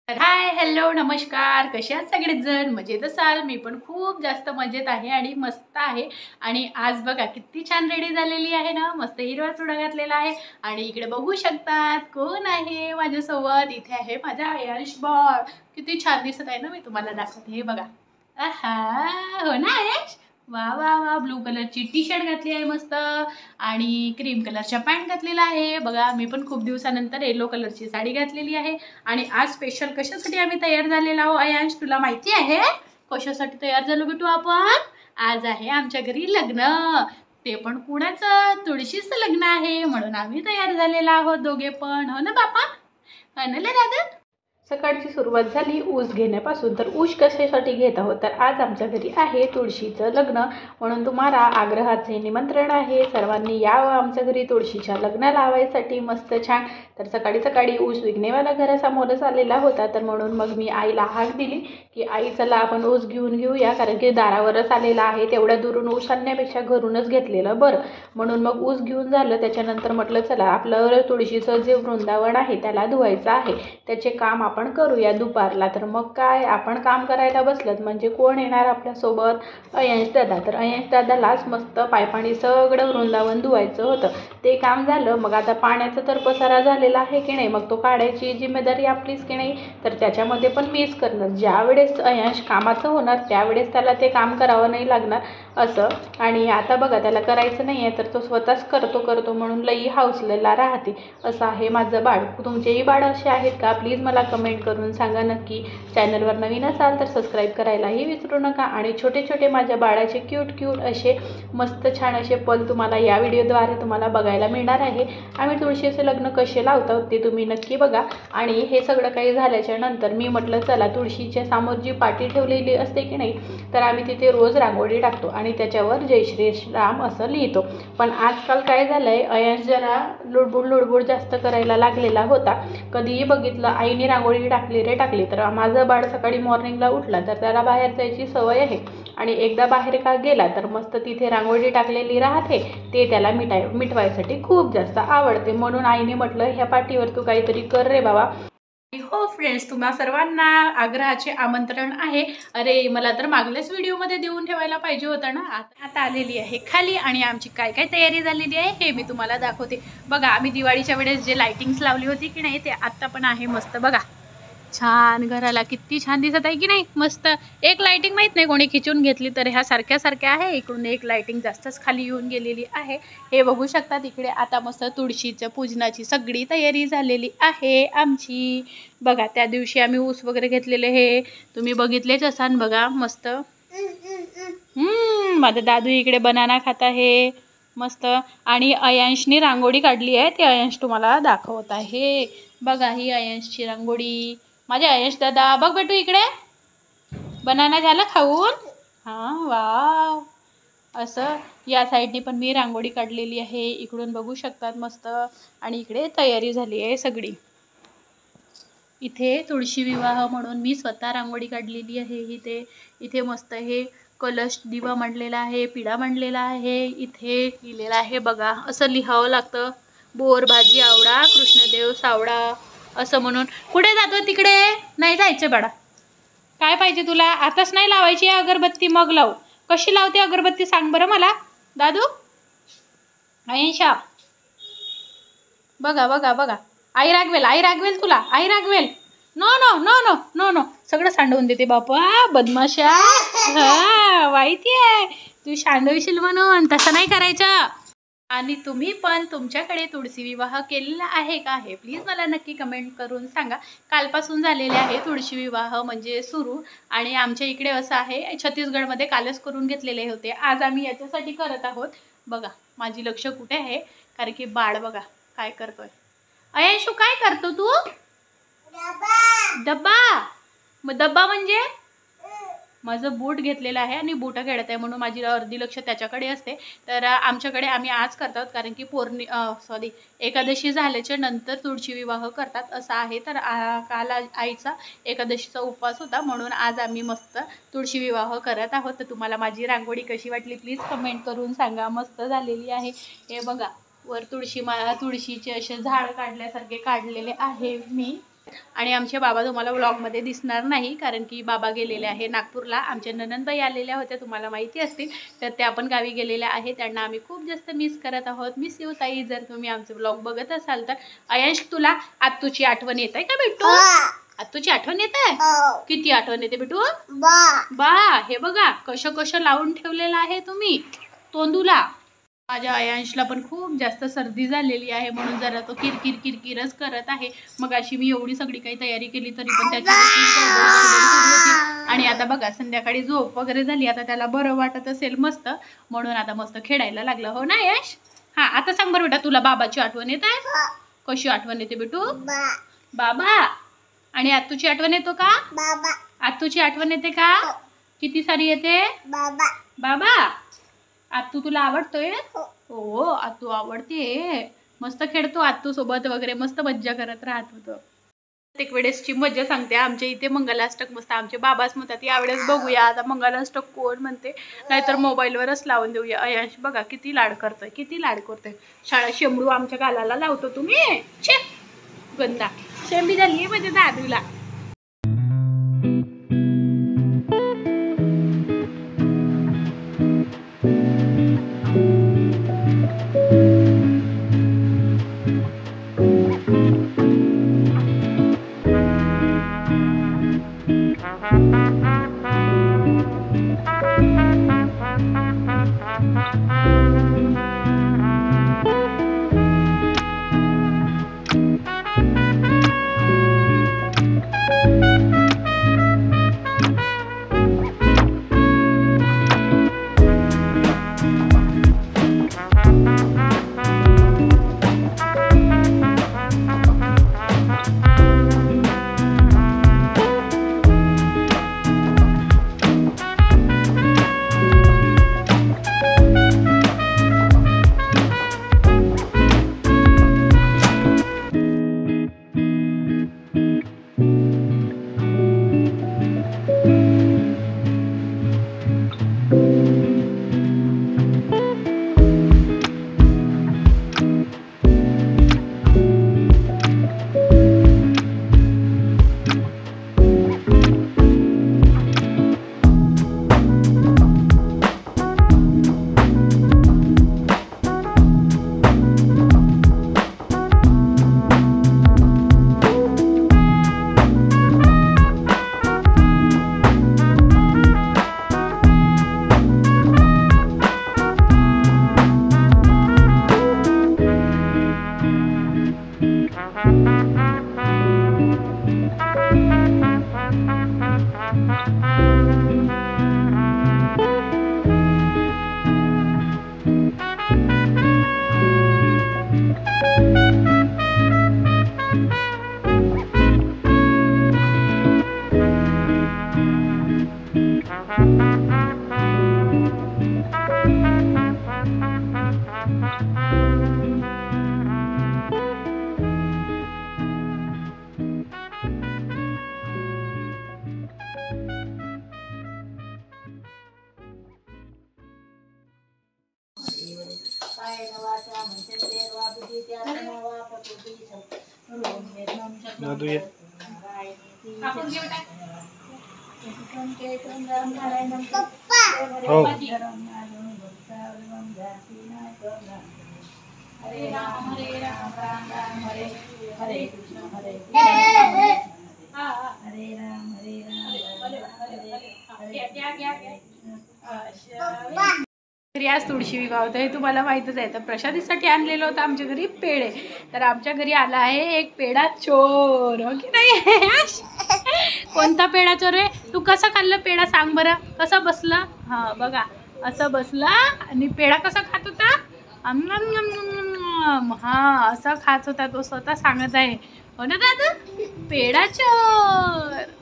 तर hi hello नमस्कार, कसे आहात सगळेच जण? मजेत असाल? मी पण खूप जास्त मजेत आहे आणि मस्त आहे. आणि आज बघा किती छान रेडी झालेली आहे ना, मस्त हिरवा चुडा घातलेला आहे. आणि इकडे बघू शकतात कोण आहे माझ्यासोबत. इथे आहे माझा आयश बॉय. किती छान दिसत आहे ना, मी तुम्हाला दाखवते. हे बघा. आहा, हो ना आयश? वा वा वा, ब्लू कलरची टी शर्ट घातली आहे मस्त आणि क्रीम कलरच्या पॅन्ट घातलेला आहे. बघा मी पण खूप दिवसानंतर येलो कलरची साडी घातलेली आहे. आणि आज स्पेशल कशासाठी आम्ही तयार झालेलो आहोत आयांश, तुला माहिती आहे कशासाठी तयार झालो बेटू आपण? आज आहे आमच्या घरी लग्न. ते पण कुणाचं? तुळशीचं लग्न आहे, म्हणून आम्ही तयार झालेलो आहोत दोघे पण. हो ना बापा? हो ना दादा? सकाळची सुरुवात झाली ऊस घेण्यापासून. तर ऊस कशासाठी घेत आहोत? तर आज आमच्या घरी आहे तुळशीचं लग्न, म्हणून तुम्हाला आग्रहाचे निमंत्रण आहे. सर्वांनी यावं आमच्या घरी तुळशीच्या लग्न लावायसाठी मस्त छान. तर सकाळी सकाळी ऊस विकणेवाला घरासमोरच आलेला होता, तर म्हणून मग मी आईला हाक दिली की आई चला आपण ऊस घेऊन घेऊया, कारण की दारावरच आलेला आहे. तेवढ्या दुरून ऊस आणण्यापेक्षा घरूनच घेतलेलं बरं. म्हणून मग ऊस घेऊन झालं, त्याच्यानंतर म्हटलं चला आपलं तुळशीचं जे वृंदावन आहे त्याला धुवायचं आहे, त्याचे काम आपण करूया दुपारला. तर मग काय आपण काम करायला बसलं म्हणजे कोण येणार आपल्यासोबत? अयंश दादा. तर अयंश दादालाच मस्त पायपाणी सगळं वृंदावन धुवायचं होतं. ते काम झालं. मग आता पाण्याचा तर पसारा झालेला आहे की नाही, मग तो काढायची जिम्मेदारी आपलीच की नाही. तर त्याच्यामध्ये पण मीच करणार. ज्या वेळेस अयंश कामाचं होणार त्यावेळेस त्याला ते काम करावं नाही लागणार असं. आणि आता बघा त्याला करायचं नाही आहे तर तो स्वतःच करतो म्हणून लई हाऊसलेला राहते. असं आहे माझं बाळ. तुमचेही बाळ असे आहेत का? प्लीज मला कमेंट करून सांगा नक्की. चॅनलवर नवीन असाल तर सबस्क्राईब करायलाही विसरू नका. आणि छोटे छोटे माझ्या बाळाचे क्यूट असे मस्त छान असे पल तुम्हाला या व्हिडिओद्वारे तुम्हाला बघायला मिळणार आहे. आम्ही तुळशीचे लग्न कसे लावतो ते तुम्ही नक्की बघा. आणि हे सगळं काही झाल्याच्या नंतर मी म्हटलं चला तुळशीच्या समोर जी पाटी ठेवलेली असते की नाही, तर आम्ही तिथे रोज रांगोळी टाकतो आणि त्याच्यावर जय श्री राम असं लिहितो. पण आजकाल काय झालंय, अयंश जरा लुडबुड जास्त करायला लागलेला होता. कधीही बघितलं आईने रांगोळी टाकली तर माझं बाळ सकाळी मॉर्निंगला उठला तर त्याला बाहेर जायची सवय आहे. आणि एकदा बाहेर का गेला तर मस्त तिथे रांगोळी टाकलेली राहते, ते त्याला मिटवायसाठी खूप जास्त आवडते. म्हणून आईने म्हटलं ह्या पाठीवर तू काहीतरी कर रे बाबा. हो फ्रेंड्स, तुम्हा सर्वांना आग्रहाचे आमंत्रण आहे. अरे मला तर मागल्याच व्हिडिओमध्ये देऊन ठेवायला पाहिजे होतं ना. आता आलेली आहे खाली आणि आमची काय काय तयारी झालेली आहे हे मी तुम्हाला दाखवते. बघा आम्ही दिवाळीच्या वेळेस जे लाइटिंग्स लावली होती की नाही, ते आत्ता पण आहे मस्त. बघा छान, घराला किती छान दिसत आहे की नाही. मस्त. एक लाइटिंग माहीत नाही कोणी खिचून घेतली तर ह्या सारख्या आहे. इकडून एक लाइटिंग जास्तच खाली येऊन गेलेली आहे. हे बघू शकता. तिकडे आता मस्त तुळशीच्या पूजनाची सगळी तयारी झालेली आहे आमची. बघा त्या दिवशी आम्ही ऊस वगैरे घेतलेले हे तुम्ही बघितलेच असाल. बघा मस्त. माझा दादू इकडे बनाना खात आहे मस्त. आणि अयांशनी रांगोळी काढली आहे, ते अयांश तुम्हाला दाखवत आहे. बघा ही अयांशची रांगोळी. माझे अयंश दादा बघ बेटू इकडे. बनाना झालं खाऊन? हां वाव. असं या साईडने पण मी रांगोळी काढलेली आहे. इकडून बघू शकतात मस्त. आणि इकडे तयारी झाली आहे सगळी. इथे तुळशी विवाह म्हणून मी स्वतः रांगोळी काढलेली आहे. इथे मस्त हे कलश दिवा मांडलेला आहे, पिढा मांडलेला आहे. इथे लिहिलेलं आहे बघा, असं लिहावं लागतं. बोर भाजी आवडा कृष्णदेव सावडा असं म्हणून. कुठे जातो? तिकडे नाही जायचं बाळा. काय पाहिजे तुला? आताच नाही लावायची आहे अगरबत्ती, मग लावू. कशी लावते अगरबत्ती सांग बरं मला दादू. अयंशा बघा आई रागवेल तुला. आई रागवेल. No no no no no no सगळं सांडवून देते बापा. बदमाशा. हा माहिती आहे तू सांडवशील म्हणून. तसं नाही करायचं. आणि तुम्ही पण तुमच्याकडे तुळशी विवाह केलेला आहे का हे प्लीज मला नक्की कमेंट करून सांगा. कालपासून झालेले आहे तुळशी विवाह म्हणजे सुरू. आणि आमच्या इकडे असं आहे, छत्तीसगडमध्ये कालच करून घेतलेले होते. आज आम्ही याच्यासाठी करत आहोत. बघा माझी लक्ष कुठे आहे, कारण की बाळ बघा काय करतोय. अयंशू काय करतो तू? डब्बा. मग डब्बा म्हणजे माझं बूट घेतलेलं आहे आणि बूट खेळत आहे, म्हणून माझी अर्धी लक्ष त्याच्याकडे असते. तर आमच्याकडे आम्ही आज करतात कारण की एकादशी झाल्याच्या नंतर तुळशी विवाह करतात असं आहे. तर काल आईचा एकादशीचा उपवास होता, म्हणून आज आम्ही मस्त तुळशी विवाह करत आहोत. तर तुम्हाला माझी रांगोळी कशी वाटली प्लीज कमेंट करून सांगा. मस्त झालेली आहे. हे बघा वर तुळशीचे असे झाड काढल्यासारखे काढलेले आहे मी. आणि आमचे बाबा तुम्हाला व्लॉगमध्ये दिसणार नाही, कारण की बाबा गेलेले आहे नागपूरला. आमच्या ननंदबाई आलेल्या होत्या, तुम्हाला माहिती असतील, तर त्या पण गावी गेलेल्या आहे. त्यांना आम्ही खूप जास्त मिस करत आहोत. मिस यू ताई, जर तुम्ही आमचे व्लॉग बघत असाल तर. अयांश, तुला आत्तूची आठवण येत आहे का बेटू? आत्तूची आठवण येत आहे? किती आठवण येते बेटू? बा हे बघा कसं कसं लावून ठेवलेलं आहे तुम्ही तोंडूला. माझ्या अयांशला पण खूप जास्त सर्दी झालेली आहे, म्हणून जरा तो किरकिर किरकिरच करत आहे. मग अशी मी एवढी सगळी काही तयारी केली तरी पण त्याची आणि आता बघा संध्याकाळी झोप वगैरे झाली, आता त्याला बरं वाटत असेल मस्त, म्हणून आता मस्त खेळायला लागलं. हो ना यश? हा, आता सांग बरं बेटा, तुला बाबाची आठवण येत आहे? कशी आठवण येते बेटू? बाबा. आणि आत्तूची आठवण येतो का? आत्तूची आठवण येते का? किती सारी येते? बाबा. आत्तू तुला आवडतोय? हो, आत्तू आवडते. मस्त खेळतो आत्तू सोबत वगैरे, मस्त मज्जा करत राहत होतो. प्रत्येक वेळेसची मज्जा सांगते. आमच्या इथे मंगलाष्टक मस्त आमचे बाबाच म्हणतात यावेळेस बघूया आता मंगलाष्टक कोण म्हणते, नाहीतर मोबाईलवरच लावून देऊया. अयांश बघा किती लाड करतोय, किती लाड करतोय. शाळा शेंबडू आमच्या गालाला लावतो तुम्ही. छे गंदा शेंबी झाली म्हणजे दादूला. हरे राम राम राम हरे हरे कृष्ण हरे घरी आज तुळशी विवाह होता हे तुम्हाला माहितच आहे. तर प्रसादीसाठी आणलेलं होतं आमच्या घरी पेढे. तर आमच्या घरी आला आहे एक पेढा चोर, हो की नाही? कोणता पेढा चोर आहे? तू कसं खाल्लं पेढा सांग बरं, कसा बसला? हा बघा असं बसला आणि पेढा कसा खात होता? हा असा खात होता तो, स्वतः सांगत आहे. हो ना दादा? पेढा चोर.